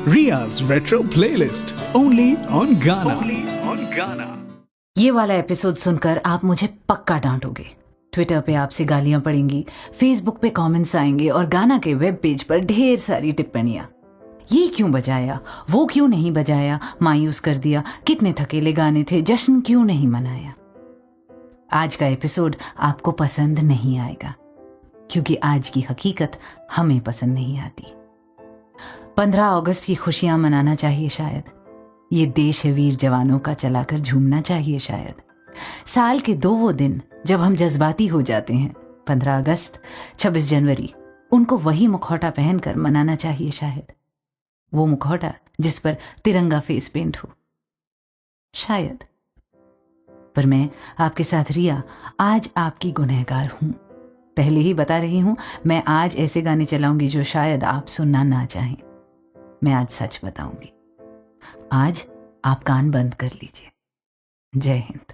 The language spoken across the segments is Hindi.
Ria's Retro Playlist only on Gaana. ये वाला एपिसोड सुनकर आप मुझे पक्का डांटोगे। ट्विटर पे आपसे गालियां पड़ेंगी, फेसबुक पे कमेंट्स आएंगे और गाना के वेब पेज पर ढेर सारी टिप्पणियां। ये क्यों बजाया, वो क्यों नहीं बजाया, मायूस कर दिया, कितने थकेले गाने थे, जश्न क्यों नहीं मनाया। आज का एपिसोड आपको पसंद नहीं आएगा क्योंकि आज की हकीकत हमें पसंद नहीं आती। 15 अगस्त की खुशियां मनाना चाहिए शायद, ये देश है वीर जवानों का चलाकर झूमना चाहिए शायद। साल के 2 वो दिन जब हम जज्बाती हो जाते हैं, 15 अगस्त, 26 जनवरी, उनको वही मुखौटा पहनकर मनाना चाहिए शायद। वो मुखौटा जिस पर तिरंगा फेस पेंट हो शायद। पर मैं आपके साथ रिया आज आपकी गुनहगार हूं। पहले ही बता रही हूं, मैं आज ऐसे गाने चलाऊंगी जो शायद आप सुनना ना चाहें। मैं आज सच बताऊंगी। आज आप कान बंद कर लीजिए। जय हिंद।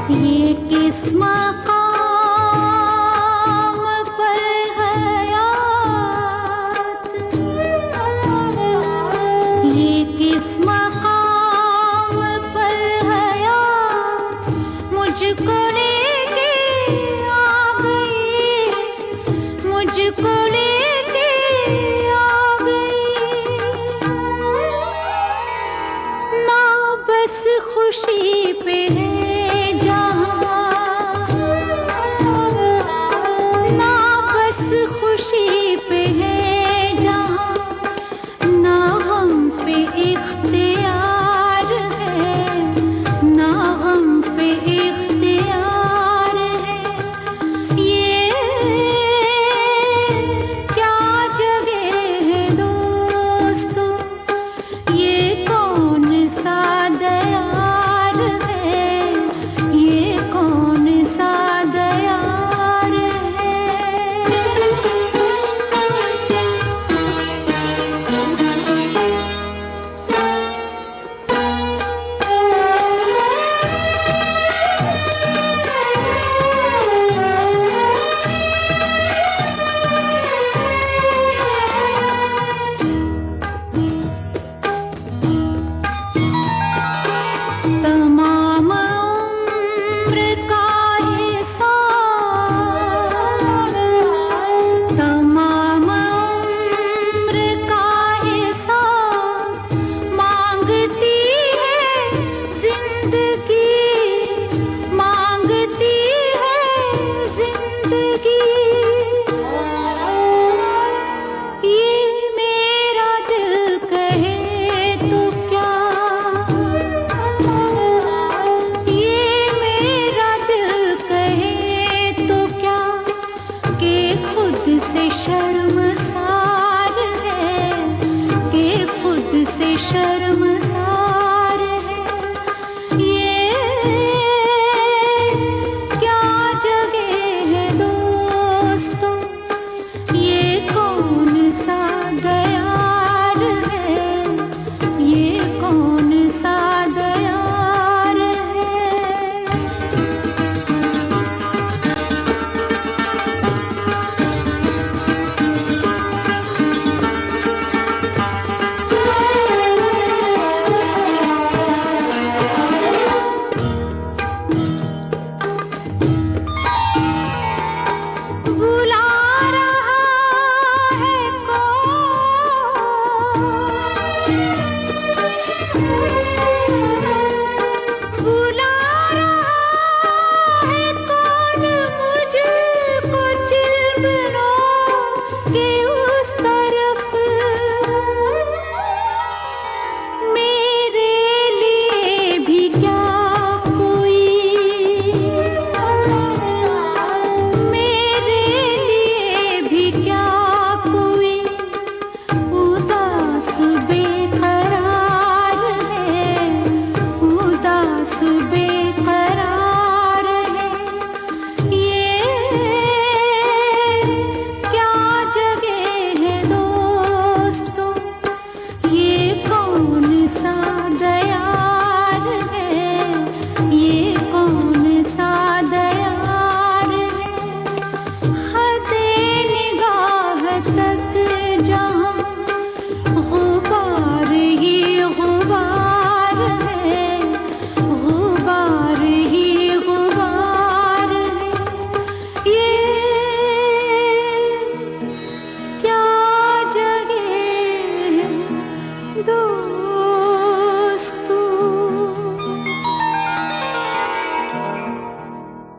ये किस मकाम पर हयात, ये किस मकाम पर हयात मुझको लेके आ गई, मुझको लेके आ गई। ना बस खुशी पे है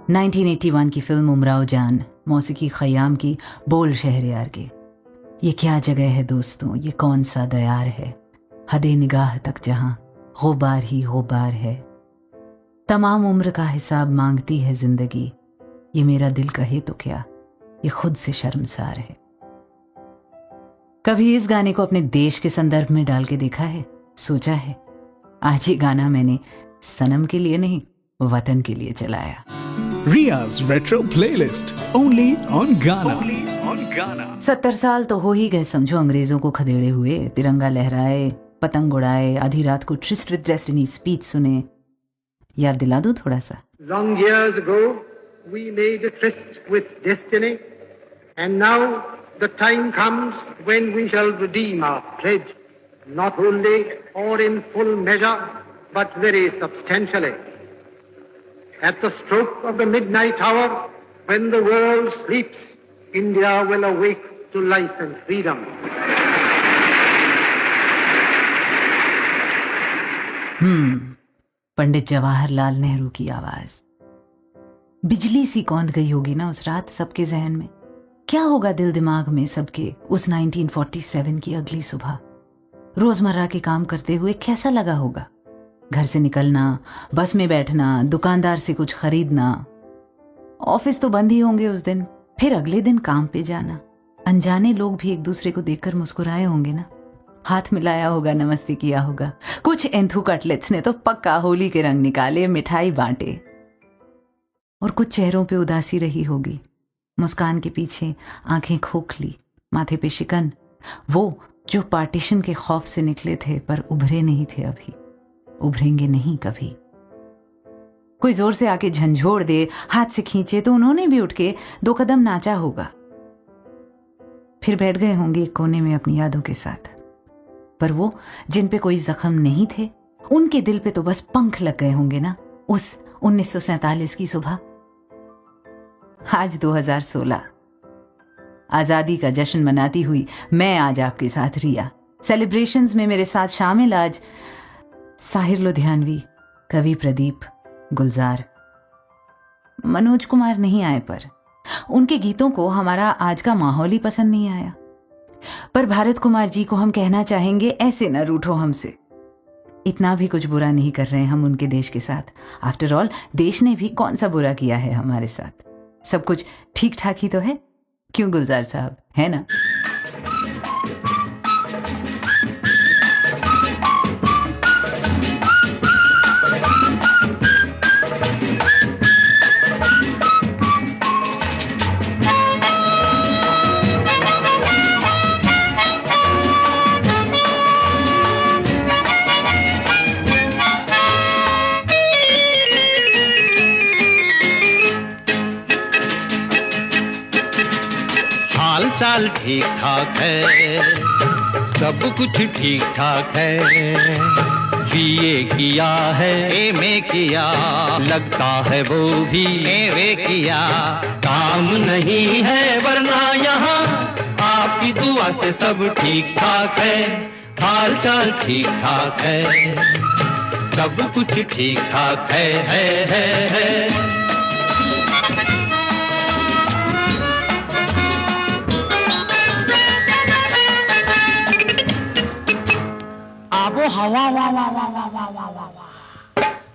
1981 की फिल्म उमराव जान, मौसीकी खयाम की बोल शहरयार के। ये क्या जगह है दोस्तों, ये कौन सा दयार है, हदे निगाह तक जहां गुबार ही गुबार है। तमाम उम्र का हिसाब मांगती है जिंदगी, ये मेरा दिल कहे तो क्या, ये खुद से शर्मसार है। कभी इस गाने को अपने देश के संदर्भ में डाल के देखा है, सोचा है? आज ये गाना मैंने सनम के लिए नहीं, वतन के लिए चलाया। Ria's Retro Playlist, only on Ghana. 70 साल तो हो ही गए समझो अंग्रेजों को खदेड़े हुए। तिरंगा लहराए, पतंग उड़ाए, आधी रात को ट्रिस्ट विद डेस्टिनी स्पीच सुने। याद दिला दूं थोड़ा सा? Long years ago, we made a tryst with destiny, and now the time comes when we shall redeem our pledge, not wholly or in full measure, but very substantially. At the stroke of the midnight hour, when the world sleeps, India will awake to life and freedom. Pandit Jawaharlal Nehru की आवाज बिजली सी कौंध गई होगी ना उस रात सबके जहन में। क्या होगा दिल दिमाग में सबके उस 1947 की अगली सुबह? रोजमर्रा के काम करते हुए कैसा लगा होगा? घर से निकलना, बस में बैठना, दुकानदार से कुछ खरीदना। ऑफिस तो बंद ही होंगे उस दिन, फिर अगले दिन काम पे जाना। अनजाने लोग भी एक दूसरे को देखकर मुस्कुराए होंगे ना, हाथ मिलाया होगा, नमस्ते किया होगा। कुछ एंथू कटलेट्स ने तो पक्का होली के रंग निकाले, मिठाई बांटे। और कुछ चेहरों पे उदासी रही होगी, मुस्कान के पीछे आंखें खोखली, माथे पे शिकन। वो जो पार्टीशन के खौफ से निकले थे पर उभरे नहीं थे, अभी उभरेंगे नहीं कभी। कोई जोर से आके झंझोड़ दे, हाथ से खींचे तो उन्होंने भी उठ के 2 कदम नाचा होगा। फिर बैठ गए होंगे एक कोने में अपनी यादों के साथ। पर वो जिन पे कोई जख्म नहीं थे, उनके दिल पे तो बस पंख लग गए होंगे ना उस 1947 की सुबह। आज 2016, आजादी का जश्न मनाती हुई मैं आज आपके साथ रिया। सेलिब्रेशंस में मेरे साथ शामिल आज साहिर लुधियानवी, कवि प्रदीप, गुलजार। मनोज कुमार नहीं आए, पर उनके गीतों को हमारा आज का माहौल ही पसंद नहीं आया। पर भारत कुमार जी को हम कहना चाहेंगे, ऐसे न रूठो हमसे। इतना भी कुछ बुरा नहीं कर रहे हम उनके देश के साथ। आफ्टर ऑल देश ने भी कौन सा बुरा किया है हमारे साथ? सब कुछ ठीक ठाक ही तो है, क्यों गुलजार साहब, है ना? चाल ठीक ठाक है, सब कुछ ठीक ठाक है। बीए किया है, एमए किया, लगता है वो भी एमए किया। काम नहीं है वरना यहाँ आपकी दुआ से सब ठीक ठाक है। हाल चाल ठीक ठाक है, सब कुछ ठीक ठाक है।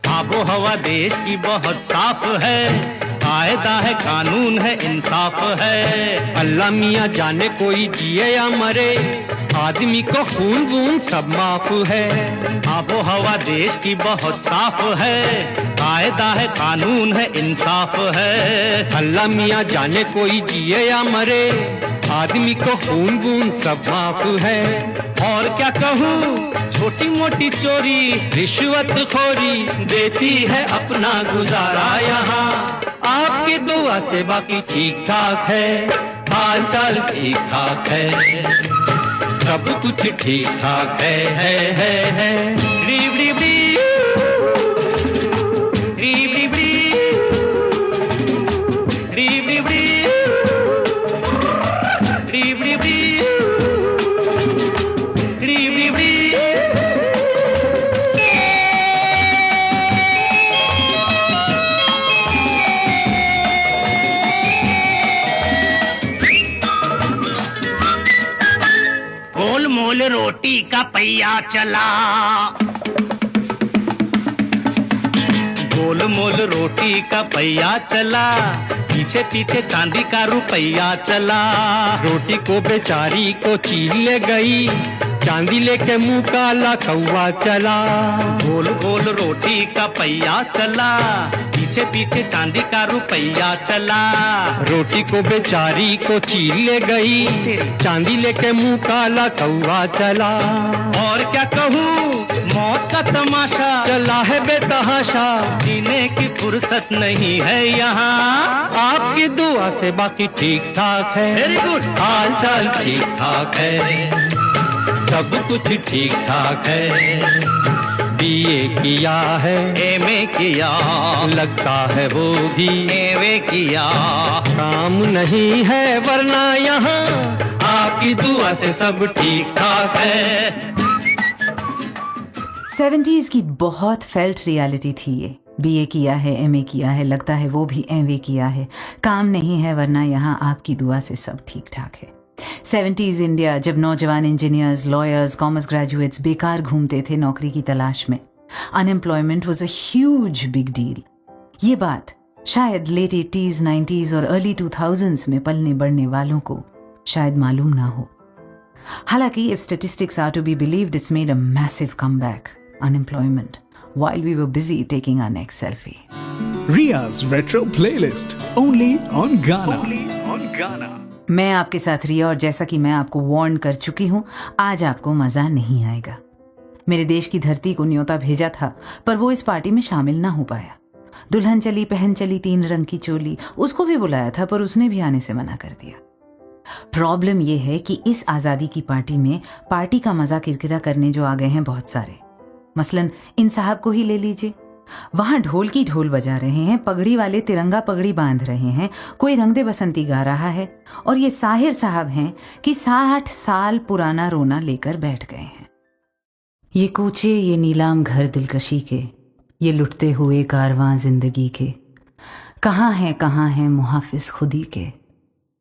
आबो हवा देश की बहुत साफ है, कायदा है, कानून है, इंसाफ है। अल्लाह मियाँ जाने कोई जिए या मरे, आदमी को खून वून सब माफ है। आबो हवा देश की बहुत साफ है, कायदा है, कानून है, इंसाफ है। अल्लाह मियाँ जाने कोई जिए या मरे, आदमी को खून वून सब माफ है। और क्या कहूँ, छोटी मोटी चोरी रिश्वत खोरी देती है अपना गुजारा यहाँ। आपकी दुआ से बाकी ठीक ठाक है, हाल चाल ठीक ठाक है, सब कुछ ठीक ठाक है। रीब रीब रोटी का पहिया चला। गोल मोल रोटी का पहिया चला, पीछे पीछे चांदी का रुपया चला। रोटी को बेचारी को चीर ले गई, चांदी लेके मुंह काला कौवा चला। गोल गोल रोटी का पहिया चला, पीछे पीछे चांदी का रुपया चला। रोटी को बेचारी को चीर ले गई, चांदी लेके मुंह काला कौवा चला। और क्या कहूँ, मौत का तमाशा चला है बेतहाशा, जीने की फुर्सत नहीं है यहाँ। आपकी दुआ से बाकी ठीक ठाक है, वेरी गुड, हाल चाल ठीक ठाक है, सब कुछ ठीक ठाक है। बीए किया है, एमए किया, लगता है वो भी एमए किया। काम नहीं है वरना यहाँ, आपकी दुआ से सब ठीक ठाक है। 70s की बहुत फेल्ट रियलिटी थी ये। बीए किया है, एमए किया है, लगता है वो भी एमए किया है, काम नहीं है वरना यहाँ आपकी दुआ से सब ठीक ठाक है। 70s इंडिया, जब नौजवान इंजीनियर्स, लॉयर्स, कॉमर्स ग्रेजुएट्स बेकार घूमते थे नौकरी की तलाश में। Unemployment was a huge big deal. ये बात शायद लेट 80s, 90s और अर्ली 2000s में पलने बढ़ने वालों को शायद मालूम ना हो। हालांकि if statistics are to be believed, it's made a massive comeback. Unemployment, while we were busy taking our next selfie. Ria's Retro Playlist, only on Ghana. Only on Ghana. मैं आपके साथ रिया, और जैसा कि मैं आपको वार्न कर चुकी हूं, आज आपको मजा नहीं आएगा। मेरे देश की धरती को न्योता भेजा था, पर वो इस पार्टी में शामिल ना हो पाया। दुल्हन चली पहन चली 3 रंग की चोली, उसको भी बुलाया था पर उसने भी आने से मना कर दिया। प्रॉब्लम यह है कि इस आज़ादी की पार्टी में पार्टी का मजा किरकिरा करने जो आ गए हैं बहुत सारे। मसलन इन साहब को ही ले लीजिए, वहां ढोल की ढोल बजा रहे हैं, पगड़ी वाले तिरंगा पगड़ी बांध रहे हैं, कोई रंग दे बसंती गा रहा है, और ये साहिर साहब हैं कि 60 साल पुराना रोना लेकर बैठ गए हैं। ये कूचे, ये नीलाम घर दिलकशी के, ये लुटते हुए कारवां जिंदगी के, कहाँ हैं मुहाफिज खुदी के,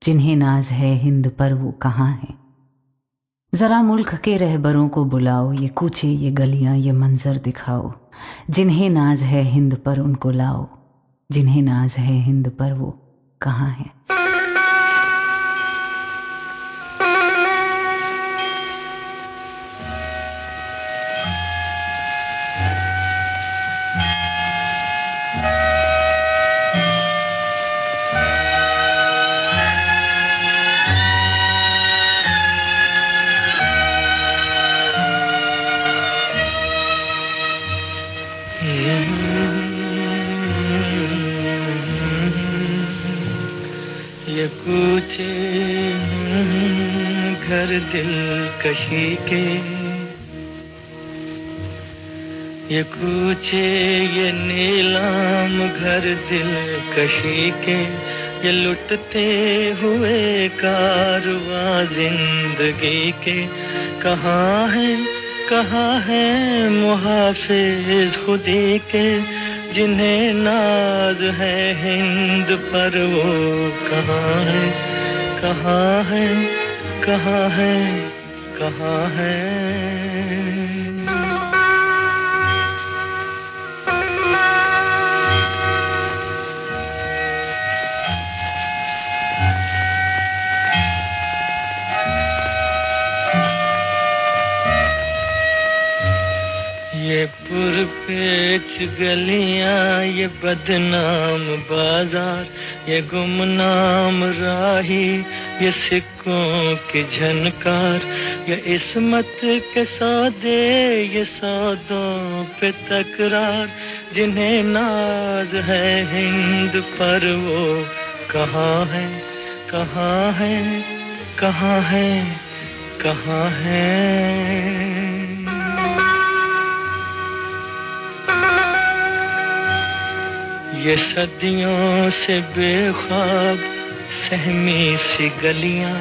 जिन्हें नाज है हिंद पर वो कहाँ हैं। जरा मुल्क के रहबरों को बुलाओ, ये कूचे ये गलियां ये मंजर दिखाओ, जिन्हें नाज है हिंद पर उनको लाओ, जिन्हें नाज है हिंद पर वो कहाँ हैं। ये कूचे घर दिलकशी के, ये कूचे ये नीलाम घर दिलकशी के, ये लुटते हुए कारवां जिंदगी के, कहाँ है मुहाफिज खुदी के, जिन्हें नाज है हिंद पर वो कहाँ है, कहाँ है, कहाँ है, कहाँ है। ये पुरपेच गलियां, ये बदनाम बाजार, ये गुमनाम राही, ये सिक्कों की झनकार, ये इस्मत के सौदे, ये सौदों पे तकरार, जिन्हें नाज है हिंद पर वो कहाँ है, कहाँ है, कहाँ है, कहाँ है। ये सदियों से बेख्वाब सहमी सी गलियां,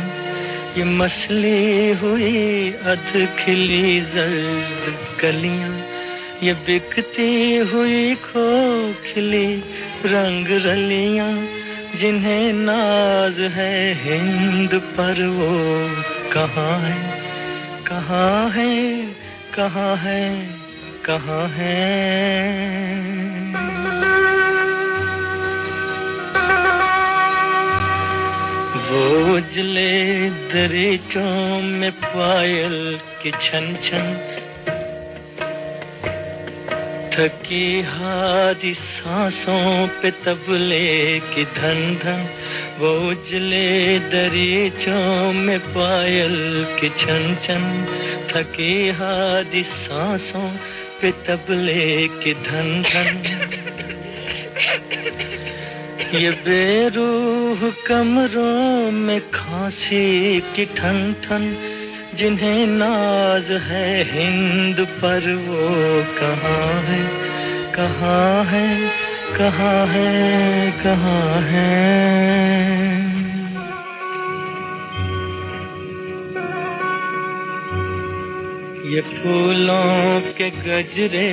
ये मसली हुई अध खिली जर्द कलियां, ये बिकती हुई खोखली रंग रलियां, जिन्हें नाज है हिंद पर वो कहाँ है, कहाँ है, कहाँ है, कहाँ है। वो उजले दरीचों में पायल की छन छन, थकी हारी सांसों पे तबले की धन धन। वो उजले दरीचों में पायल की छन छन, थकी हारी सांसों पे तबले की धन धन। ये बेरूह कमरों में खांसी की ठन ठन, जिन्हें नाज है हिंद पर वो कहाँ है, कहाँ है, कहाँ है, कहाँ है। ये फूलों के गजरे,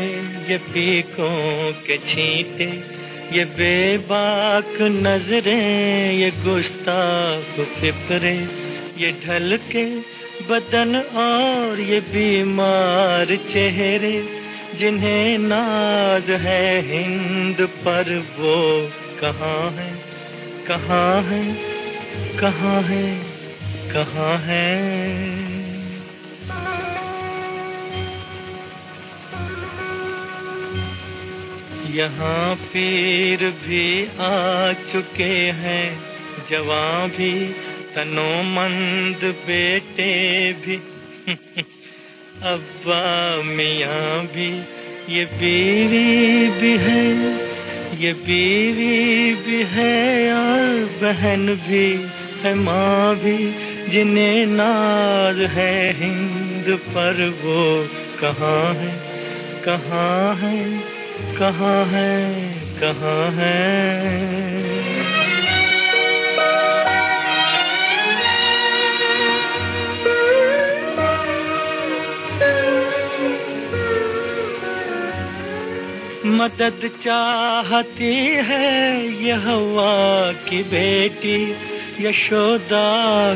ये पीकों के छींटे, ये बेबाक नजरें, ये गुस्ताख फिक्रे, ये ढल के बदन और ये बीमार चेहरे, जिन्हें नाज है हिंद पर वो कहाँ है, कहाँ है, कहाँ है, कहाँ है। यहाँ पीर भी आ चुके हैं, जवां भी, तनोमंद बेटे भी, अब्बा मियाँ भी, ये बीवी भी है, ये बीवी भी है, और बहन भी है, माँ भी, जिन्हें नाज है हिंद पर वो कहाँ है, कहाँ है, कहाँ है, कहाँ है। मदद चाहती है ये हवा की बेटी, यशोदा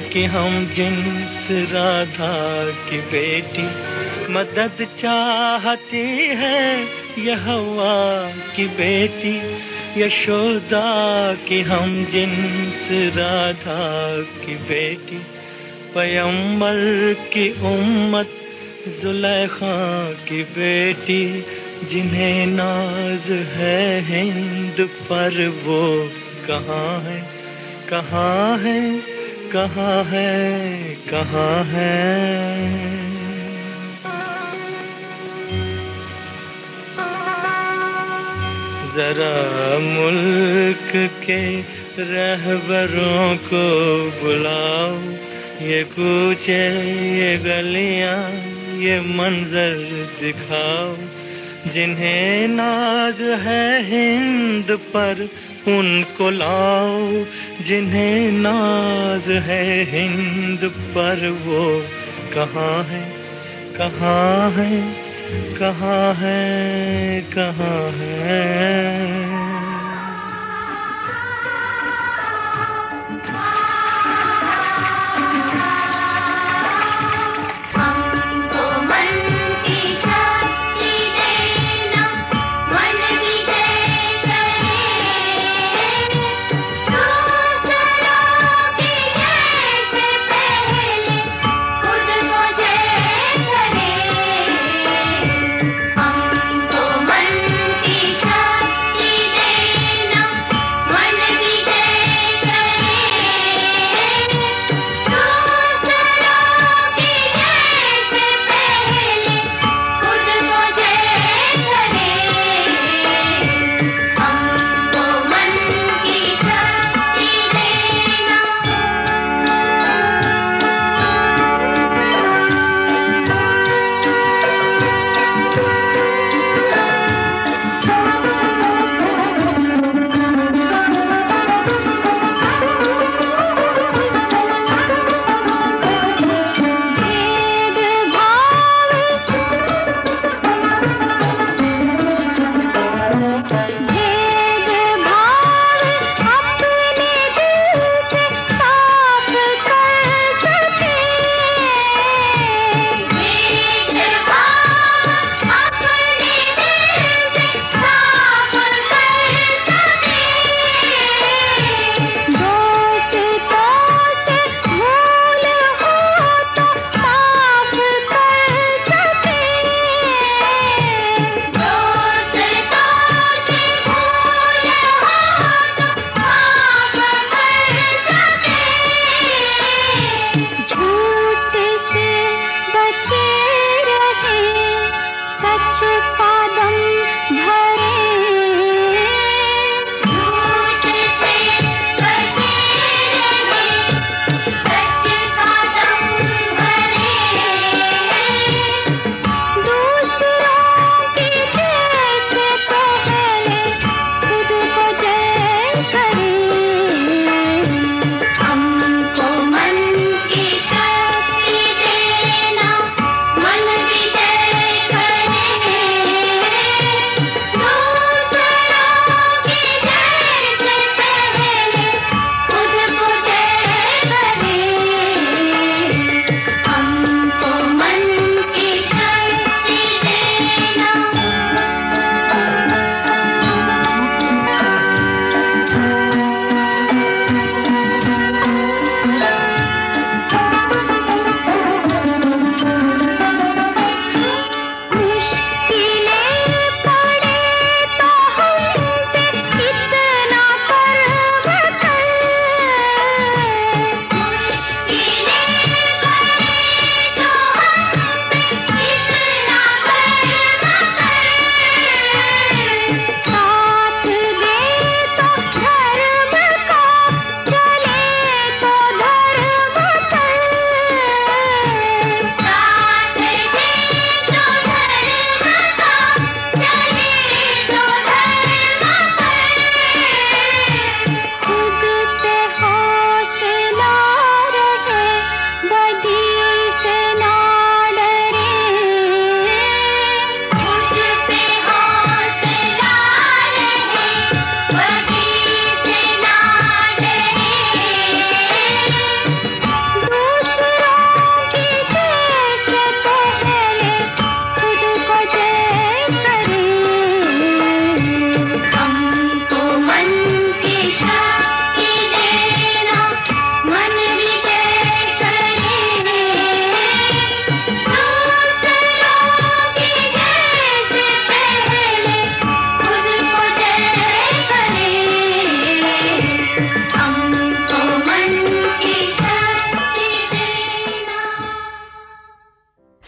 की हम जिन्स राधा की बेटी। मदद चाहती है ये हवा की बेटी, यशोदा की हम जिन्स राधा की बेटी। पैगंबर की उम्मत जुलेखा की बेटी, जिन्हें नाज है हिंद पर वो कहाँ है, कहाँ है, कहाँ है, कहाँ है। जरा मुल्क के रहबरों को बुलाओ, ये कूचे, ये गलियां, ये मंजर दिखाओ, जिन्हें नाज है हिंद पर उनको लाओ, जिन्हें नाज है हिंद पर वो कहाँ है, कहाँ है, कहाँ है, कहाँ है।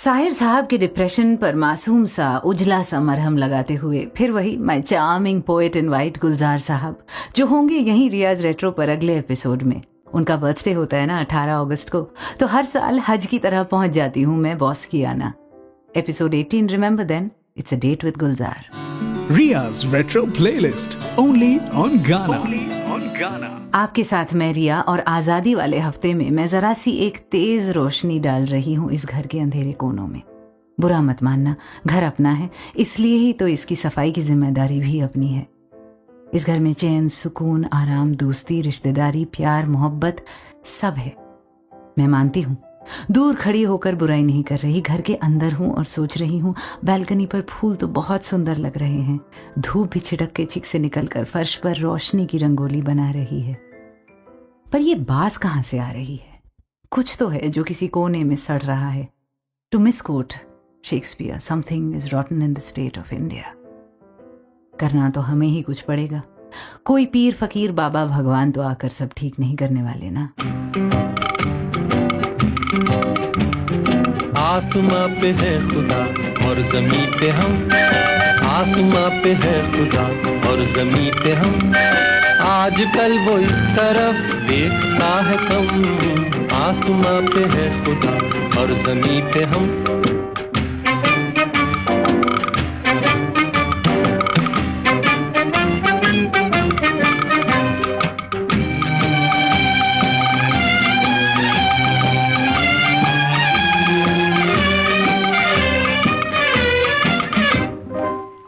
साहिर साहब के डिप्रेशन पर मासूम सा उजला सा मरहम लगाते हुए फिर वही my charming poet in white Gulzar साहब, जो होंगे यहीं रियाज रेट्रो पर अगले एपिसोड में। उनका बर्थडे होता है ना 18 अगस्त को, तो हर साल हज की तरह पहुंच जाती हूं मैं बॉस की आना। Episode 18, remember then, it's a date with Gulzar. Ria's Retro Playlist, only on Ghana. आपके साथ मैं रिया, और आज़ादी वाले हफ्ते में मैं ज़रा सी एक तेज़ रोशनी डाल रही हूँ इस घर के अंधेरे कोनों में। बुरा मत मानना, घर अपना है, इसलिए ही तो इसकी सफाई की जिम्मेदारी भी अपनी है। इस घर में चैन, सुकून, आराम, दोस्ती, रिश्तेदारी, प्यार, मोहब्बत सब है। मैं मानती हूँ, दूर खड़ी होकर बुराई नहीं कर रही, घर के अंदर हूँ और सोच रही हूँ बालकनी पर फूल तो बहुत सुंदर लग रहे हैं, धूप भी छिटक के चिक से निकलकर फर्श पर रोशनी की रंगोली बना रही है। पर ये बास कहाँ से आ रही है? कुछ तो है जो किसी कोने में सड़ रहा है। To misquote Shakespeare, something is rotten in the state of India. करना तो हमें ही कुछ पड़ेगा। कोई पीर फकीर बाबा भगवान तो आकर सब ठीक नहीं करने वाले ना। आसमां पे है खुदा और जमीन पे हम, आसमां पे है खुदा और जमीन पे हम, आजकल वो इस तरफ देखता है कम, आसमां पे है खुदा और जमीन पे हम।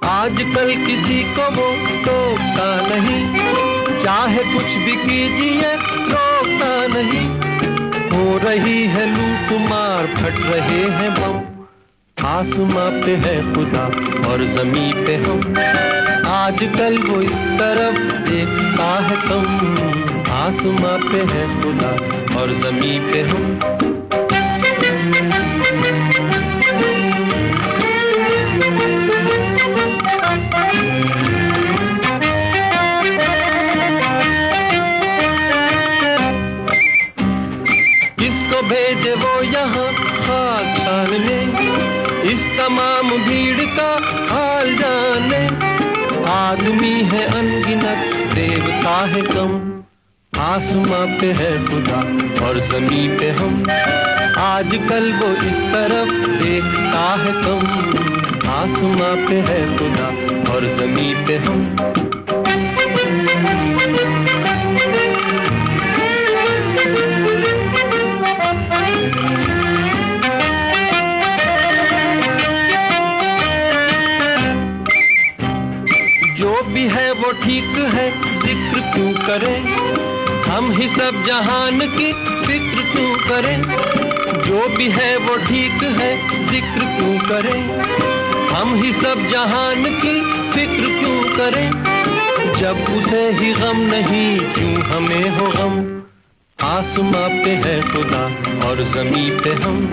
आजकल किसी को वो टोकता नहीं, चाहे कुछ भी कीजिए रोकता नहीं। हो रही है लूट मार, फट रहे हैं बम, आसमां पे है खुदा और जमीन पे हम, आजकल वो इस तरफ देखता है कम, आसमां पे है खुदा और जमीन पे हम। भेजे वो यहाँ खाक छानने, इस तमाम भीड़ का हाल जाने, आदमी है अनगिनत देवता है कम, आसमां पे है खुदा और जमीन पे हम, आजकल वो इस तरफ देखता है कम, आसमां पे है खुदा और जमीन पे हम। जो भी है वो ठीक है, जिक्र क्यों करें, हम ही सब जहान की फिक्र क्यों करें। जो भी है वो ठीक है, जिक्र क्यों करें, हम ही सब जहान की फिक्र क्यों करें। जब उसे ही गम नहीं, क्यों हमें हो गम, आसमां पे है खुदा और जमीन पे हम,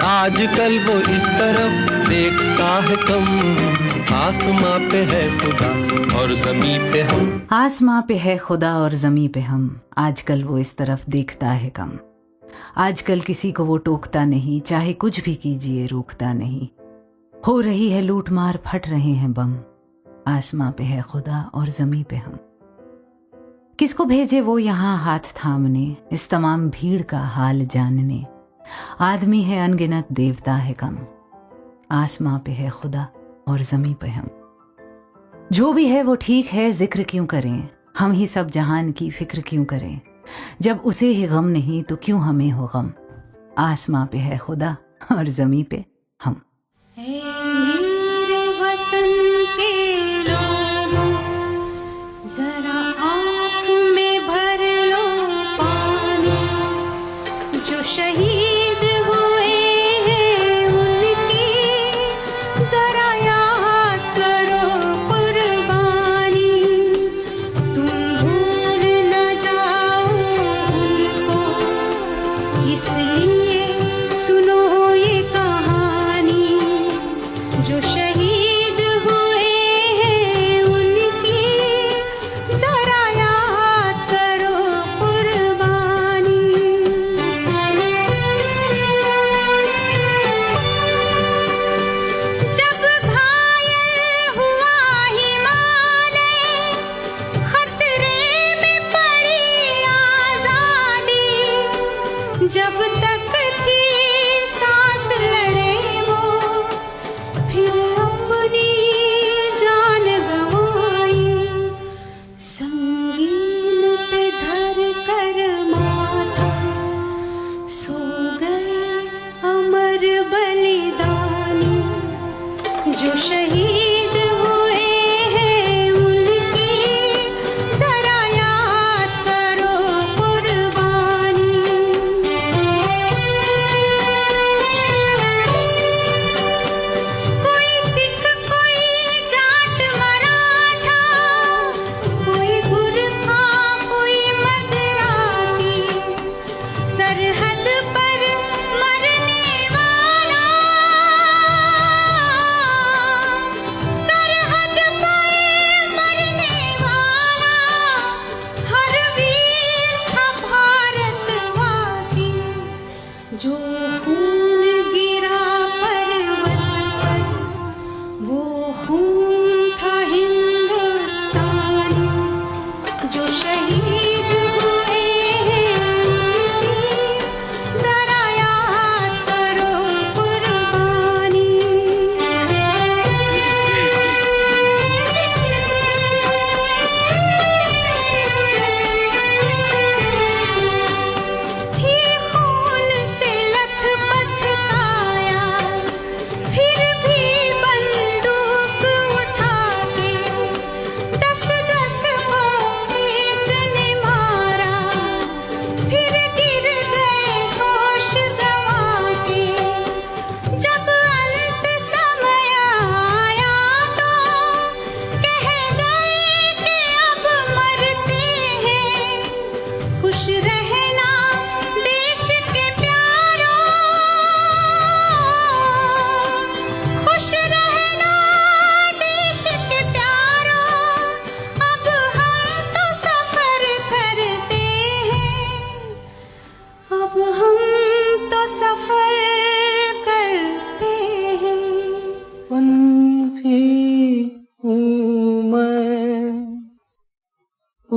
आजकल वो इस तरफ देखता है कम, आसमां पे है खुदा और जमीन पे हम। आसमां पे है खुदा और जमीन पे हम, आजकल वो इस तरफ देखता है कम, आजकल किसी को वो टोकता नहीं, चाहे कुछ भी कीजिए रोकता नहीं। हो रही है लूट मार, फट रहे हैं बम, आसमां पे है खुदा और जमीन पे हम। किसको भेजे वो यहाँ हाथ थामने, इस तमाम भीड़ का हाल जानने, आदमी है अनगिनत देवता है कम, आसमां पे है खुदा और जमीन पे हम। जो भी है वो ठीक है, जिक्र क्यों करें, हम ही सब जहान की फिक्र क्यों करें। जब उसे ही गम नहीं तो क्यों हमें हो गम, आसमां पे है खुदा और जमीन पे हम। मेरे वतन के लोगों, जरा आँख में भर लो पानी, जो शहीद हुए हैं उनकी जरा याद करो कुर्बानी। तुम भूल न जाओ उनको, इसलिए सुनो ये कहानी।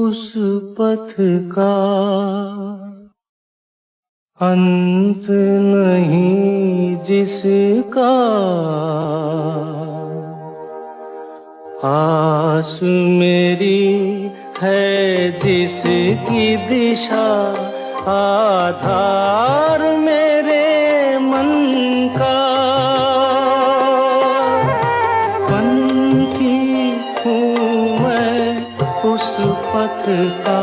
उस पथ का अंत नहीं जिसका आस मेरी है जिसकी दिशा आधार मेरे मन का पंथी हूँ मैं उस पथ का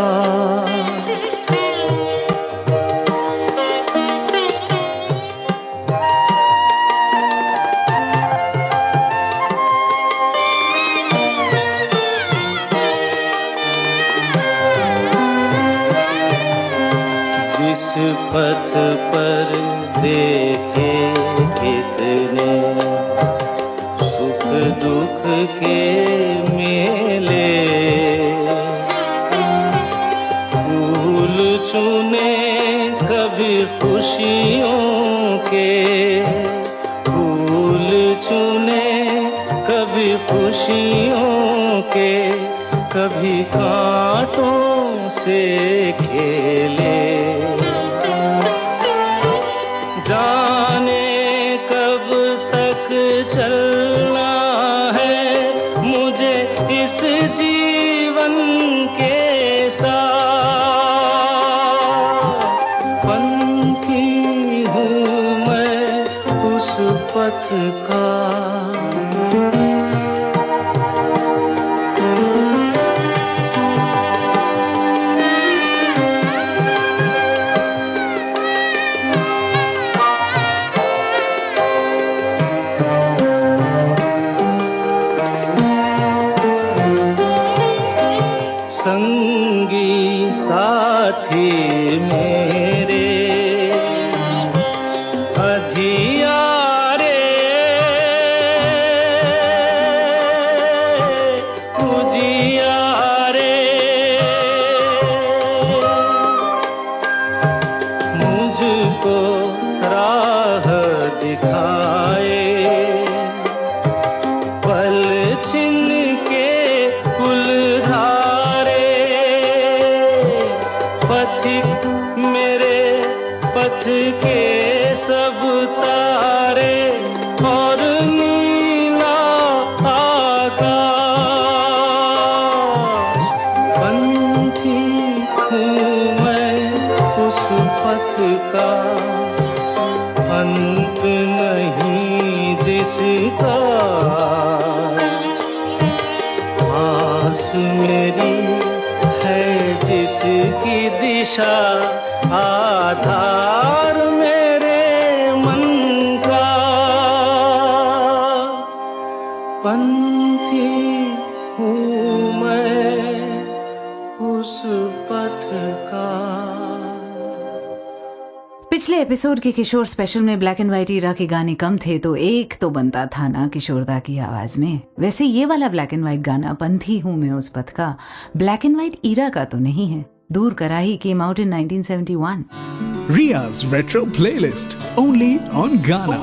जिस पथ पर देखे कितने सुख दुख के मेले फूल चुने कभी खुशियों के फूल चुने कभी खुशियों के कभी कांटों से खेले जाने कब तक चलना है मुझे इस जीवन के साथ पंथी हूँ मैं उस पथ का संगी साथी मेरे अधियारे उजियारे मुझको राह दिखाए पल छिन के कुलधारे पथिक मेरे पथ के सब तारे और नीला आकाश पंथी हूँ मैं उस पथ का अंत नहीं जिसका आस मेरी है जिसकी दिशा आधार मेरे मन का पंथी हूँ मैं उस पथ का। पिछले एपिसोड के किशोर स्पेशल में ब्लैक एंड व्हाइट ईरा के गाने कम थे तो एक तो बनता था ना किशोरदा की आवाज में। वैसे ये वाला ब्लैक एंड व्हाइट गाना पंथी हूं मैं उस पथ का ब्लैक एंड व्हाइट ईरा का तो नहीं है। दूर कराही came out in 1971। Ria's Retro Playlist only on Ghana.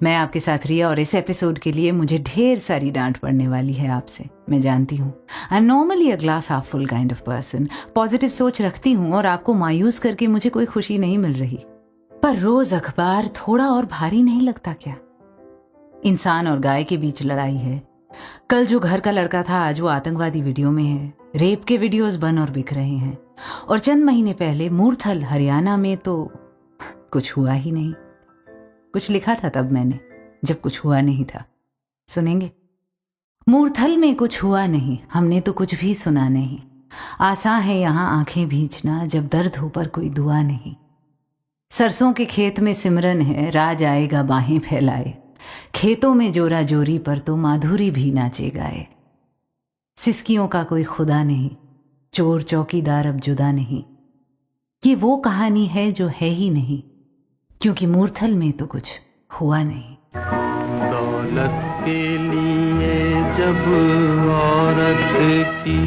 मैं आपके साथ रिया और इस एपिसोड के लिए मुझे ढेर सारी डांट पड़ने वाली है आपसे, मैं जानती हूँ। I am normally a glass half full kind of person, positive सोच रखती हूँ और आपको मायूस करके मुझे कोई खुशी नहीं मिल रही। पर रोज अखबार थोड़ा और भारी नहीं लगता क्या? इंसान और गाय के बीच लड़ाई है। कल जो घर का लड़का था आज वो आतंकवादी वीडियो में है। रेप के वीडियोस बन और बिक रहे हैं। और चंद महीने पहले मूर्थल हरियाणा में तो कुछ हुआ ही नहीं। कुछ लिखा था तब मैंने जब कुछ हुआ नहीं था। सुनेंगे? मूर्थल में कुछ हुआ नहीं, हमने तो कुछ भी सुना नहीं। आसान है यहाँ आंखें भींचना जब दर्द हो पर कोई दुआ नहीं। सरसों के खेत में सिमरन है, राज आएगा बाहें फैलाए। खेतों में जोरा जोरी पर तो माधुरी भी नाचे गाए। सिसकियों का कोई खुदा नहीं, चोर चौकीदार अब जुदा नहीं। ये वो कहानी है जो है ही नहीं, क्योंकि मूर्थल में तो कुछ हुआ नहीं। दौलत के लिए जब औरत की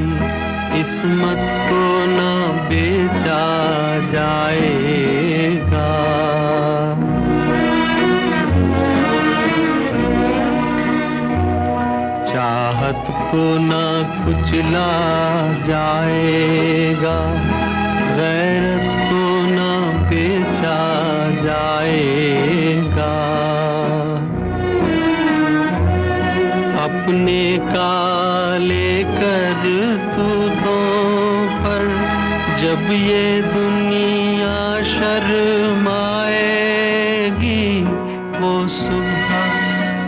किस्मत को ना बेचा जाएगा, चाहत को ना कुचला जाएगा, गैरत को ना बेचा जाएगा। अपने काले करतूतों पर जब ये दुनिया शर्माएगी, वो सुबह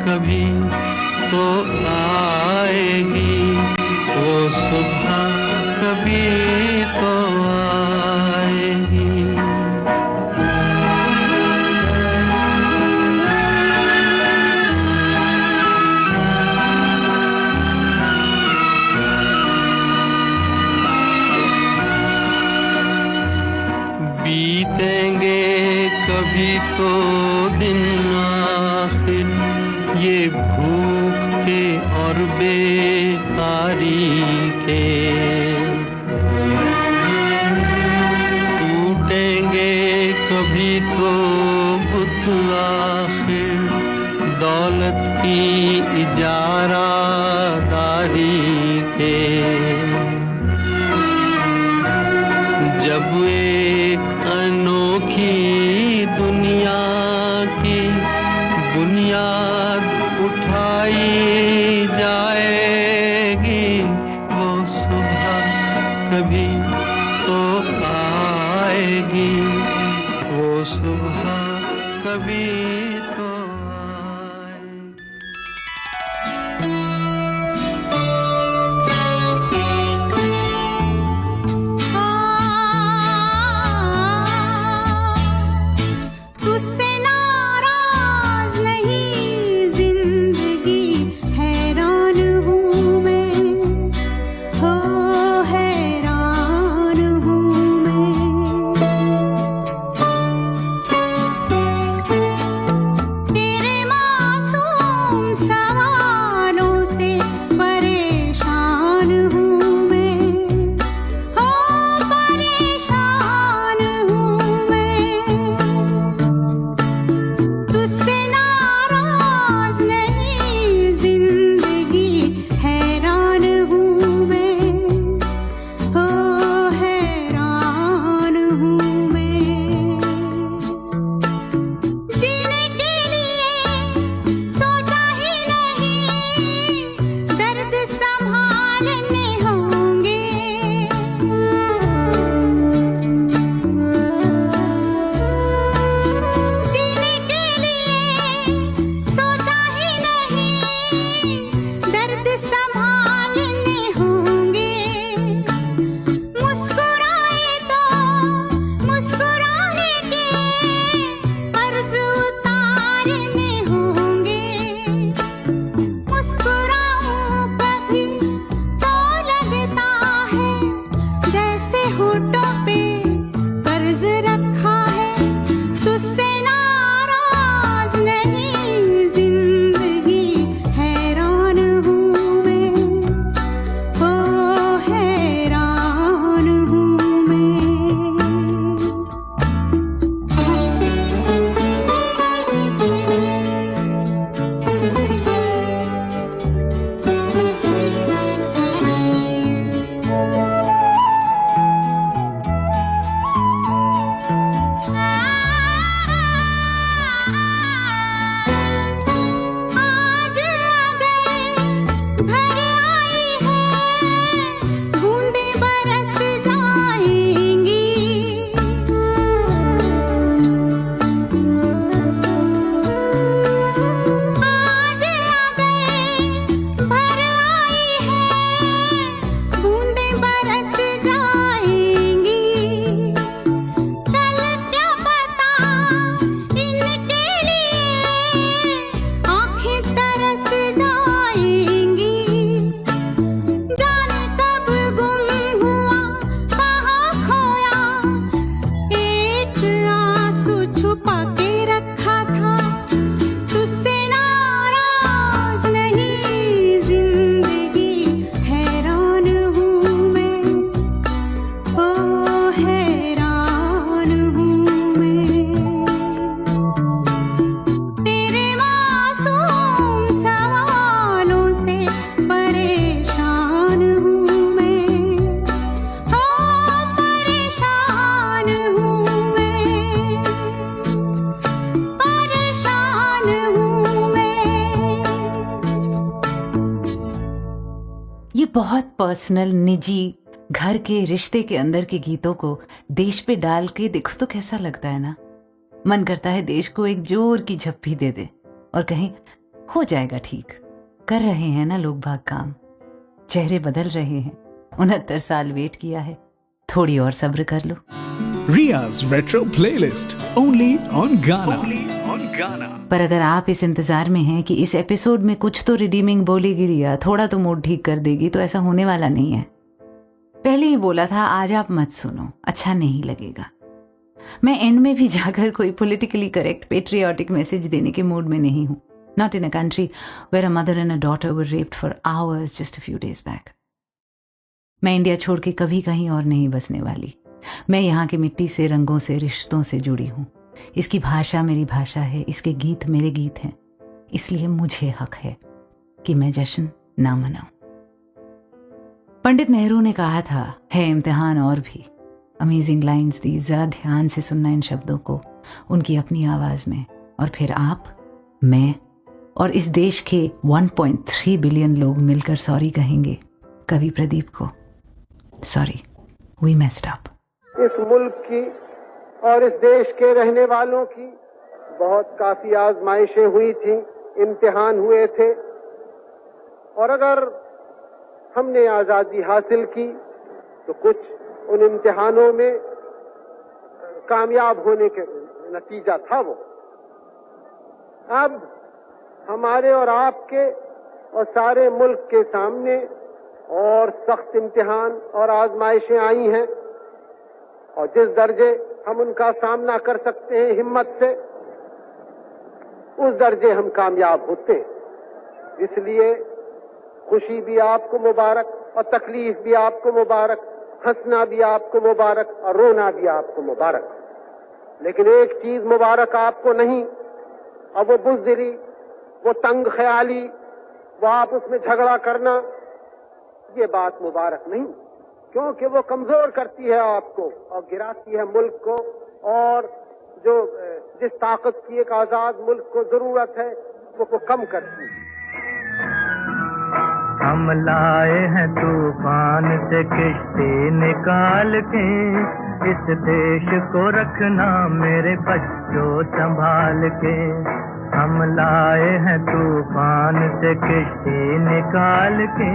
कभी तो आएगी, वो सुबह कभी तो आएगी। बीतेंगे कभी तो दिन आखिर, ये भूख के और बेकारी के। टूटेंगे कभी तो बुत आखिर, दौलत की इजारादारी के। जब एक अनोखी दुनिया की बुनियाद उठाई जाएगी, वो सुबह कभी तो आएगी, वो सुबह कभी तो आएगी। तुझसे नाराज नहीं जिंदगी, हैरान हूँ मैं, हो हैरान हूँ मैं। ये बहुत पर्सनल, निजी, घर के रिश्ते के अंदर के गीतों को देश पे डाल के देखो तो कैसा लगता है ना। मन करता है देश को एक जोर की झप्पी दे दे और कहीं हो जाएगा ठीक। कर रहे हैं ना लोग भाग काम, चेहरे बदल रहे हैं। 69 साल वेट किया है, थोड़ी और सब्र कर लो। Ria's Retro Playlist, only on Ghana. पर अगर आप इस इंतजार में हैं कि इस एपिसोड में कुछ तो रिडीमिंग बोलेगी रिया, थोड़ा तो मूड ठीक कर देगी, तो ऐसा होने वाला नहीं है। पहले ही बोला था आज आप मत सुनो, अच्छा नहीं लगेगा। मैं एंड में भी जाकर कोई पॉलिटिकली करेक्ट पेट्रियाटिक मैसेज देने के मूड में नहीं हूँ। Not in a country where a mother and a daughter were raped for hours just a few days back. मैं इंडिया छोड़ के कभी कहीं और नहीं बसने वाली। मैं यहाँ की मिट्टी से, रंगों से, रिश्तों से जुड़ी हूँ। इसकी भाषा मेरी भाषा है, इसके गीत मेरे गीत हैं। इसलिए मुझे हक है कि मैं जश्न ना मनाऊं। पंडित नेहरू ने कहा था, है इम्तिहान और भी। अमेजिंग लाइन्स दी, जरा ध्यान से सुनना इन शब्दों को उनकी अपनी आवाज में। और फिर आप, मैं और इस देश के 1.3 बिलियन लोग मिलकर सॉरी कहेंगे कवि प्रदीप को। Sorry, we messed up. इस मुल्क की और इस देश के रहने वालों की बहुत काफी आजमाइशें हुई थी, इम्तिहान हुए थे। और अगर हमने आजादी हासिल की तो कुछ उन इम्तिहानों में कामयाब होने के नतीजा था वो। अब हमारे और आपके और सारे मुल्क के सामने और सख्त इम्तिहान और आजमाइशें आई हैं, और जिस दर्जे हम उनका सामना कर सकते हैं हिम्मत से, उस दर्जे हम कामयाब होते हैं। इसलिए खुशी भी आपको मुबारक और तकलीफ भी आपको मुबारक, हंसना भी आपको मुबारक और रोना भी आपको मुबारक। लेकिन एक चीज मुबारक आपको नहीं, और वो बुज़दिली, वो तंग ख्याली, वो आप उसमें झगड़ा करना, ये बात मुबारक नहीं, क्योंकि वो कमजोर करती है आपको और गिराती है मुल्क को। और जो जिस ताकत की एक आजाद मुल्क को जरूरत है वो कम करती है। हम लाए हैं तूफान से किश्ती निकाल के, इस देश को रखना मेरे बच्चों संभाल के। हम लाए हैं तूफान से किश्ती निकाल के,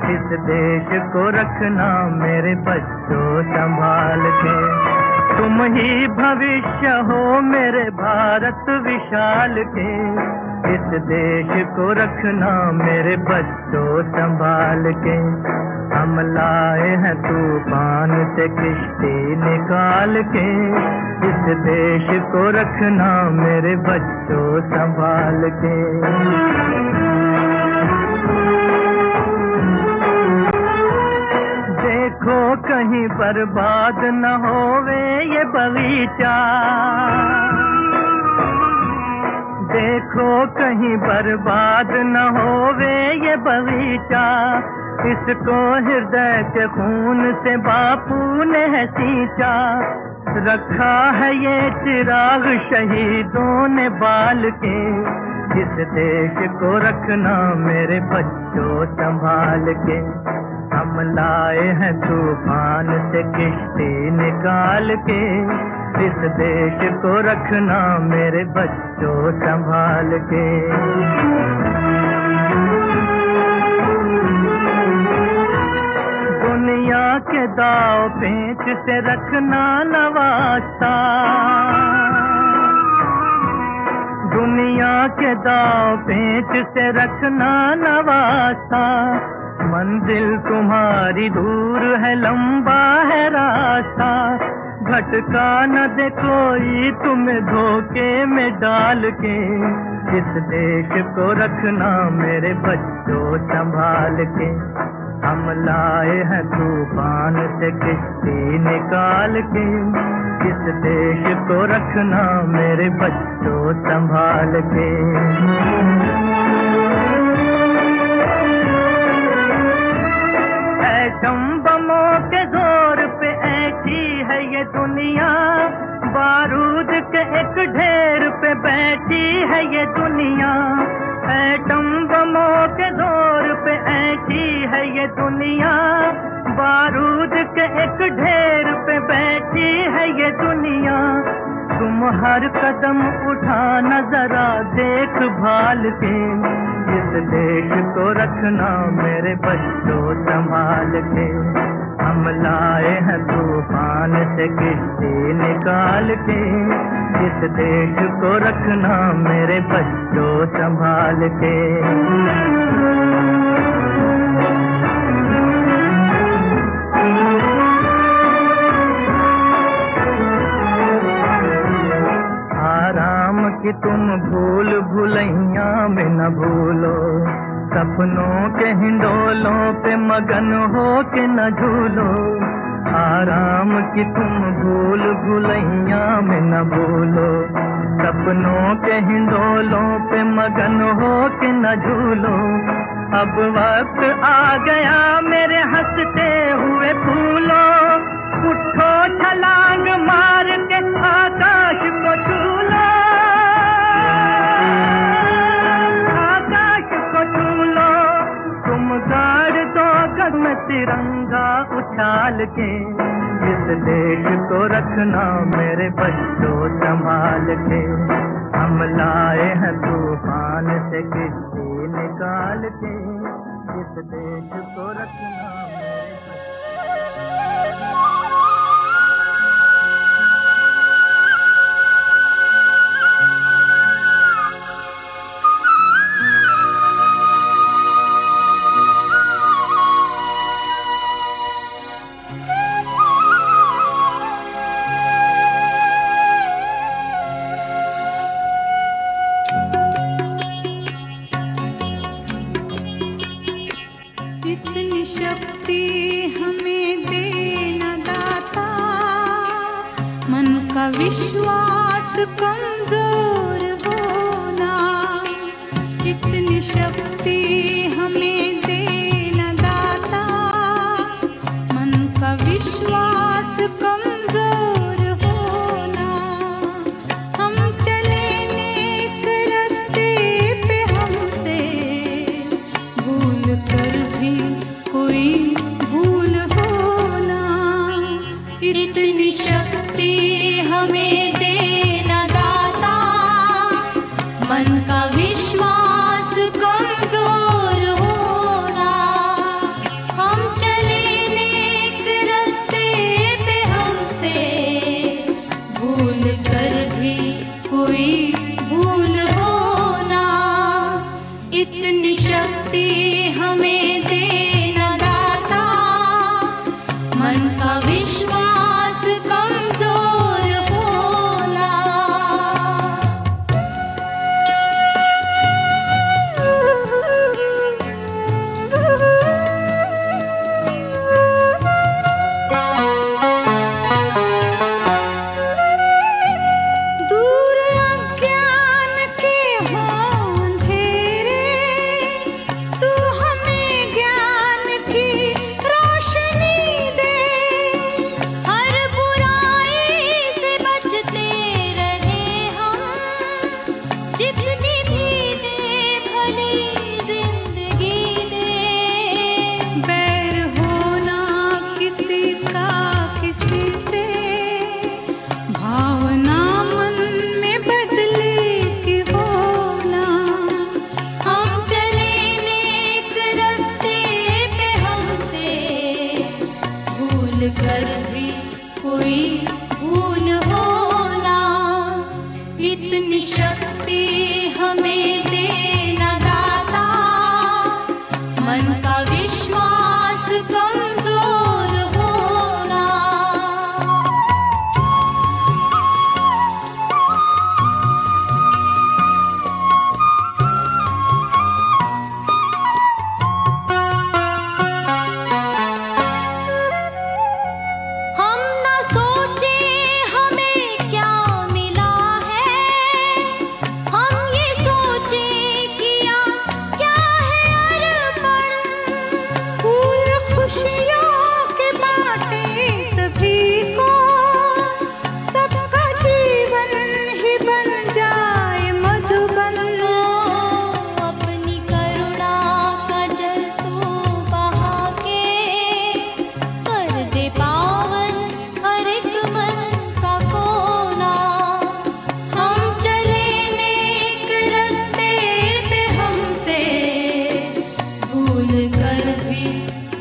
इस देश को रखना मेरे बच्चों संभाल के। तुम ही भविष्य हो मेरे भारत विशाल के, इस देश को रखना मेरे बच्चों संभाल के। हम लाए हैं तूफान से किश्ती निकाल के, इस देश को रखना मेरे बच्चों संभाल के। देखो कहीं बर्बाद न होवे ये बगीचा, देखो कहीं बर्बाद न होवे ये बगीचा। इसको हृदय के खून से बापू ने है सींचा, रखा है ये चिराग शहीदों ने बाल के। इस देश को रखना मेरे बच्चों संभाल के। हम लाए हैं तूफान से किश्ती निकाल के, इस देश को रखना मेरे बच्चों संभाल के। दुनिया के दाव पेच से रखना न वास्ता, दुनिया के दाव पेच से रखना न वास्ता। मंजिल तुम्हारी दूर है, लंबा है रास्ता, भटका न दे कोई तुम्हें धोखे में डाल के। इस देश को रखना मेरे बच्चों संभाल के। हम लाए हैं तूफान से किश्ती निकाल के, इस देश को रखना मेरे बच्चों संभाल के। एटम बमों के जोर पे ऐसी है ये दुनिया, बारूद के एक ढेर पे बैठी है ये दुनिया। एटम बमों के जोर पे ऐसी है ये दुनिया, बारूद के एक ढेर पे बैठी है ये दुनिया। तुम हर कदम उठाना जरा देख भाल के, इस देश को रखना मेरे बच्चों संभाल के। हम लाए हैं तूफान से किश्ती निकाल के, इस देश को रखना मेरे बच्चों संभाल के। आराम की तुम भूल भुलैया में न भूलो, सपनों के हिंडोलों पे मगन हो के न झूलो। आराम की तुम भूल भुलैया में न भूलो, सपनों के हिंडोलों पे मगन हो के न झूलो। अब वक्त आ गया मेरे हंसते हुए फूलों, उठो छलांग मार के आकाश को छू लो, आकाश को छू लो। तुम गाड़ दो गगन में तिरंगा उछाल के, इस देश को रखना मेरे बच्चों संभाल के। हम लाए हैं तूफान से किश्ती निकाल के, इस देश को रखना मेरे बच्चों। इतनी शक्ति हमें देना दाता, मन का विश्वास कमजोर होना। इतनी शक्ति हमें देना दाता, मन का विश्वास कमजोर होना। हम चले नेक रास्ते पे, हमसे भूल कर भी कोई भूल होना। इतनी शक्ति हमें देना दाता, मन का विश्वास कमजोर होना। हम चले नेक रास्ते पे, हमसे भूल कर भी कोई भूल होना। इतनी शक्ति हमें देना दाता, मन का विश्वास कमजोर होना। दूर अज्ञान के हों अंधेरे, तू हमें ज्ञान की रोशनी दे। हर बुराई से बचते रहे हम, जितनी भी दे भली जिंदगी दे। बैर होना किसी का किसी से, भावना मन में बदले की होना। हम चले नेक रास्ते पे, हमसे भूल कर भी कोई भूल होना। इतनी शक्ति हमें देना दाता, मन का विश्वास कमजोर होना। हम न सोचे हमें क्या मिला है, हम ये सोचे किया क्या है अर्पण। फूल खुशी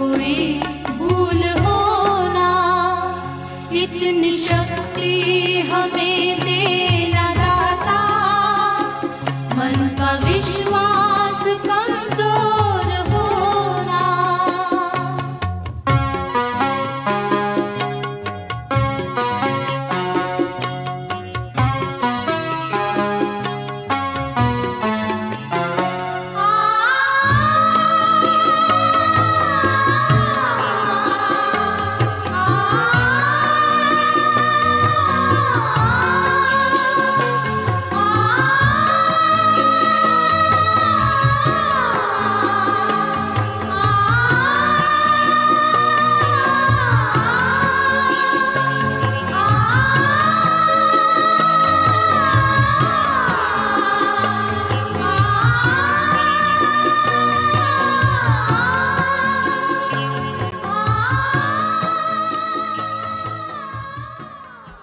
कोई भूल होना, इतनी शक्ति हमें देना दाता, मन का विश्वास कमजोर होना।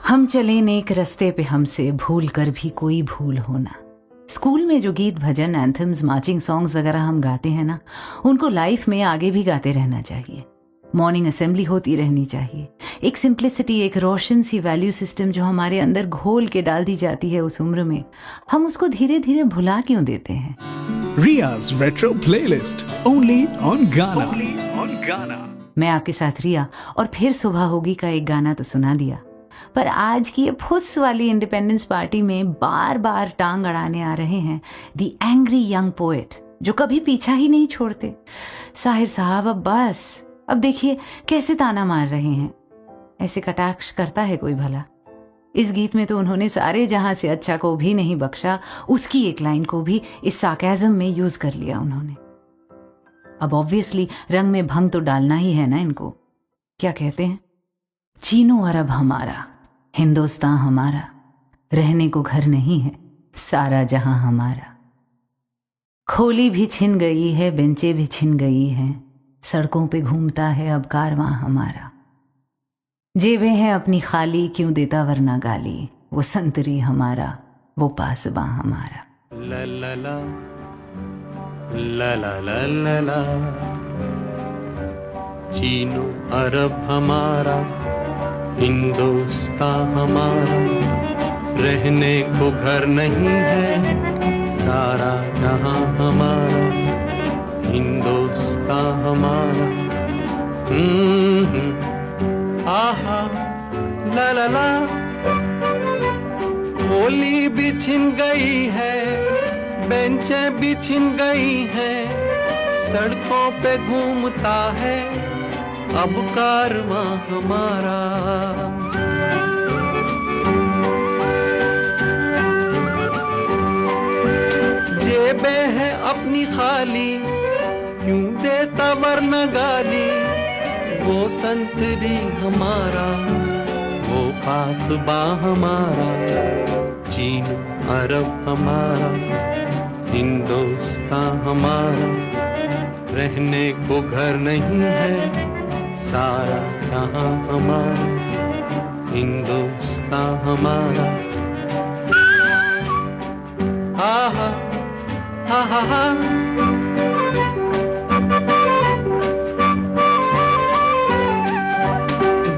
हम चले नेक रस्ते पे हमसे भूल कर भी कोई भूल होना। स्कूल में जो गीत भजन एंथम्स मार्चिंग सॉन्ग्स वगैरह हम गाते हैं ना, उनको लाइफ में आगे भी गाते रहना चाहिए। मॉर्निंग असेंबली होती रहनी चाहिए। एक सिंप्लिसिटी, एक रोशन सी वैल्यू सिस्टम जो हमारे अंदर घोल के डाल दी जाती है उस उम्र में, हम उसको धीरे धीरे भुला क्यों देते हैं? Ria's Retro Playlist, only on Ghana. मैं आपके साथ रिया, और फिर सुबह होगी का एक गाना तो सुना दिया, पर आज की ये फुस वाली इंडिपेंडेंस पार्टी में बार बार टांग अड़ाने आ रहे हैं द एंग्री यंग पोएट, जो कभी पीछा ही नहीं छोड़ते। साहिर साहब अब बस, अब देखिए कैसे ताना मार रहे हैं। ऐसे कटाक्ष करता है कोई भला? इस गीत में तो उन्होंने सारे जहां से अच्छा को भी नहीं बख्शा, उसकी एक लाइन को भी इस सार्केज़म में यूज कर लिया उन्होंने। अब ऑब्वियसली रंग में भंग तो डालना ही है ना इनको। क्या कहते हैं? चीनो अरब हमारा, हिंदुस्तान हमारा, रहने को घर नहीं है, सारा जहां हमारा। खोली भी छिन गई है, बेंचें भी छिन गई हैं, सड़कों पे घूमता है अब कारवां हमारा। जेबें हैं अपनी खाली, क्यों देता वरना गाली, वो संतरी हमारा, वो पासबां हमारा। ला ला ला ला ला ला ला ला, चीनो अरब हमारा, हिंदुस्तान हमारा, रहने को घर नहीं है, सारा जहां हमारा, हिंदुस्तान हमारा। आहा ला ला ला, होली भी छिन गई है, बेंचें भी छिन गई हैं, सड़कों पे घूमता है अब कारवां हमारा। जेबें हैं अपनी खाली, क्यों देता वरना गाली, वो संतरी हमारा, वो पासबां हमारा। चीन अरब हमारा, हिंदुस्तान हमारा, रहने को घर नहीं है, सारा जहां हमारा, हिंदुस्तान हमारा। हा हा हा हा हा,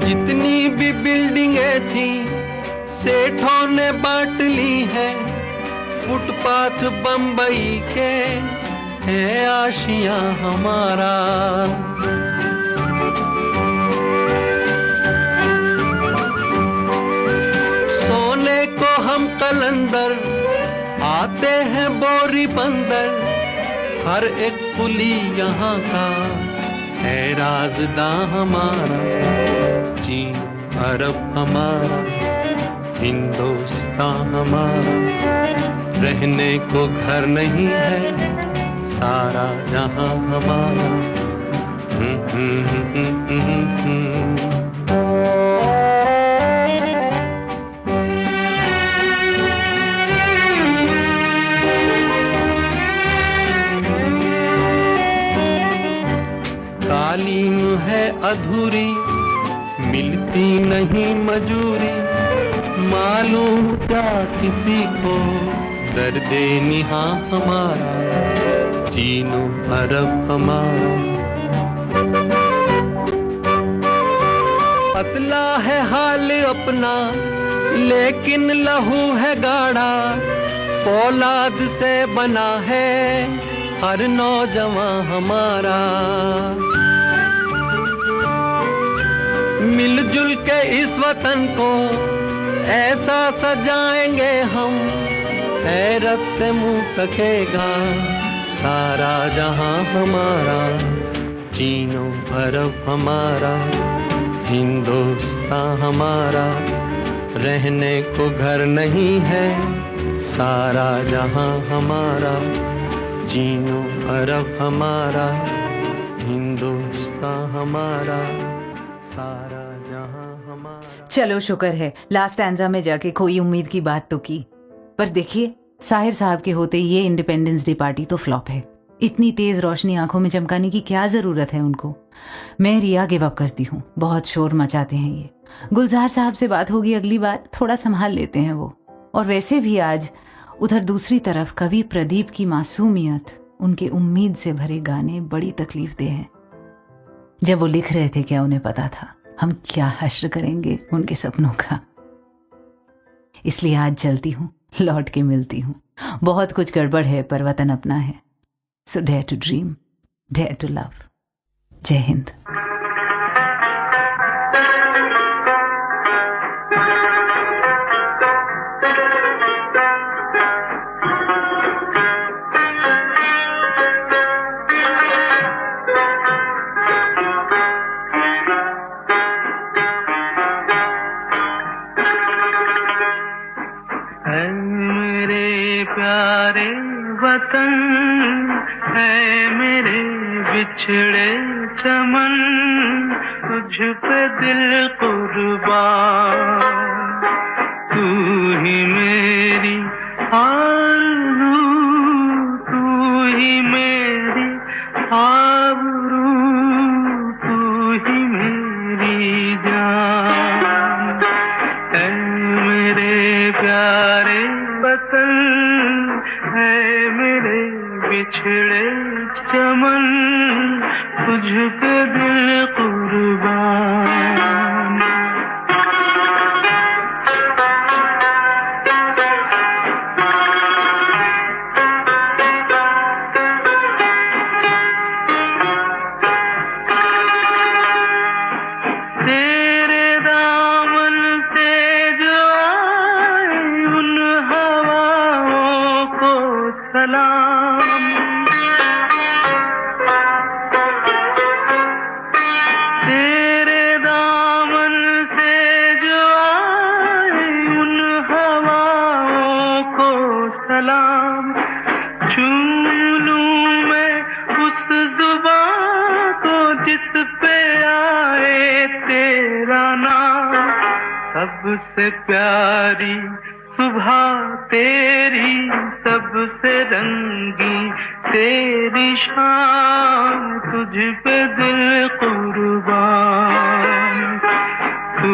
जितनी भी बिल्डिंगें थी सेठों ने बांट ली है, फुटपाथ बम्बई के है आशियां हमारा। सोने को हम कलंदर, आते हैं बोरी बंदर, हर एक पुली यहाँ का है राज़दां हमारा। चीन अरब हमारा, हिंदुस्तान हमारा, रहने को घर नहीं है, सारा जहां हमारा। तालीम है अधूरी, मिलती नहीं मजूरी, मालूम क्या किसी को दर्दे निहा हमारा। चीनो अरब हमारा। बदला है हाल अपना, लेकिन लहू है गाढ़ा। औलाद से बना है हर नौजवान हमारा। मिलजुल के इस वतन को ऐसा सजाएंगे हम, हैरत से मुंह तकेगा सारा जहां हमारा। चीनो अरब हमारा, हिंदुस्तान हमारा, रहने को घर नहीं है सारा जहां हमारा। चीनो अरब हमारा, हिंदुस्तान हमारा, सारा जहां हमारा। चलो शुक्र है लास्ट एंजा में जाके कोई उम्मीद की बात तो की। पर देखिए साहिर साहब के होते ये इंडिपेंडेंस डे पार्टी तो फ्लॉप है। इतनी तेज रोशनी आंखों में चमकाने की क्या जरूरत है उनको। मैं रिया गिव अप करती हूँ, बहुत शोर मचाते हैं ये। गुलजार साहब से बात होगी अगली बार, थोड़ा संभाल लेते हैं वो। और वैसे भी आज उधर दूसरी तरफ कवि प्रदीप की मासूमियत, उनके उम्मीद से भरे गाने बड़ी तकलीफ दे हैं। जब वो लिख रहे थे क्या उन्हें पता था हम क्या हश्र करेंगे उनके सपनों का। इसलिए आज चलती हूँ, लौट के मिलती हूँ। बहुत कुछ गड़बड़ है पर वतन अपना है। So dare to dream, dare to love. जय हिंद। प्यारे वतन है मेरे बिछड़े चमन, तुझ पे दिल कुर्बान। तू ही मेरी आरज़ू, तू ही मेरी आबरू, तू ही मेरी जान। ऐ मेरे प्यारे वतन है मेरे बिछड़े चमन, तुझ पे दिल कुर्बान। तेरे दामन से जो आए उन हवाओं को सलाम। तेरे दामन से जो आए उन हवाओं को सलाम। चूम लूं मैं उस जुबां को जिस पे आए तेरा नाम। सबसे प्यारी सुबह तेरी, सबसे रंगी तेरी शाम, तुझ पे दिल कुर्बान। तू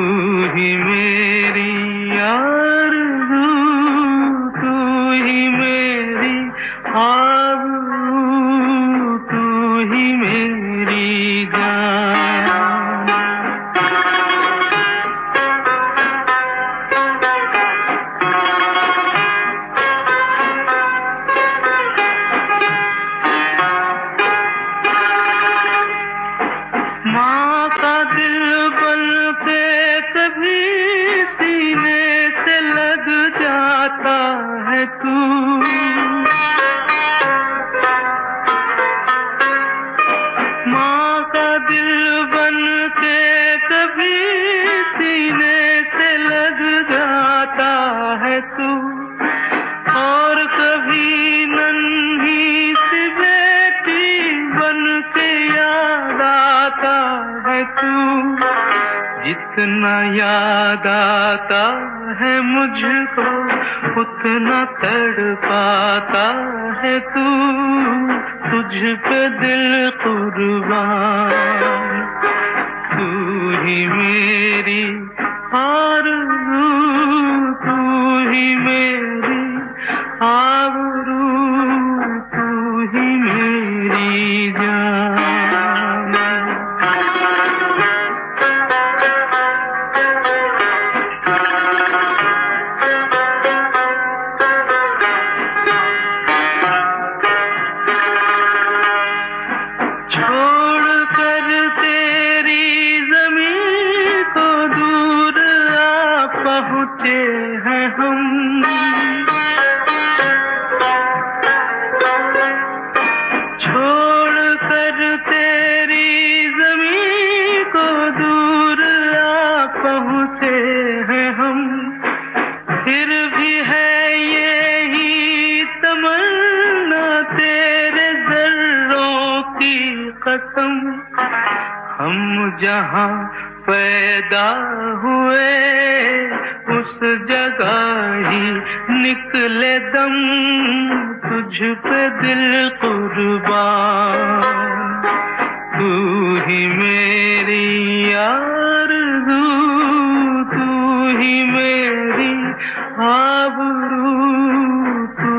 ही मेरी आरज़ू, तू ही मेरी आबरू, तू ही मेरी जान। माँ का दिल बन के कभी सीने से लग जाता है तू। माँ का दिल बन के कभी सीने से लग जाता है तू। और कभी नन्ही सी बेटी बन के याद आता है तू। जितना याद आता है मुझको उतना तड़पाता है तू। तुझ पे दिल कुर्बान। तू ही मेरी आरज़ू, तू ही मेरी आबरू, तू ही मेरी जान। कसम, हम जहाँ पैदा हुए उस जगह ही निकले दम, तुझ पे दिल कुर्बान, तू ही मेरी आरज़ू, तू ही मेरी आबरू, तू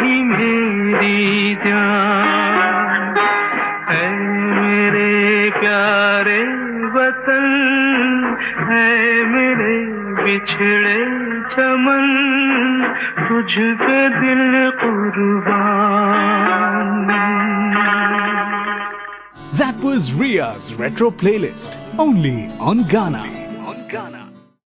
ही मेरी जान, है मेरे प्यारे वतन, है मेरे बिछड़े चमन, तुझ पे दिल कुर्बान। That was Ria's Retro Playlist, only on Ghana.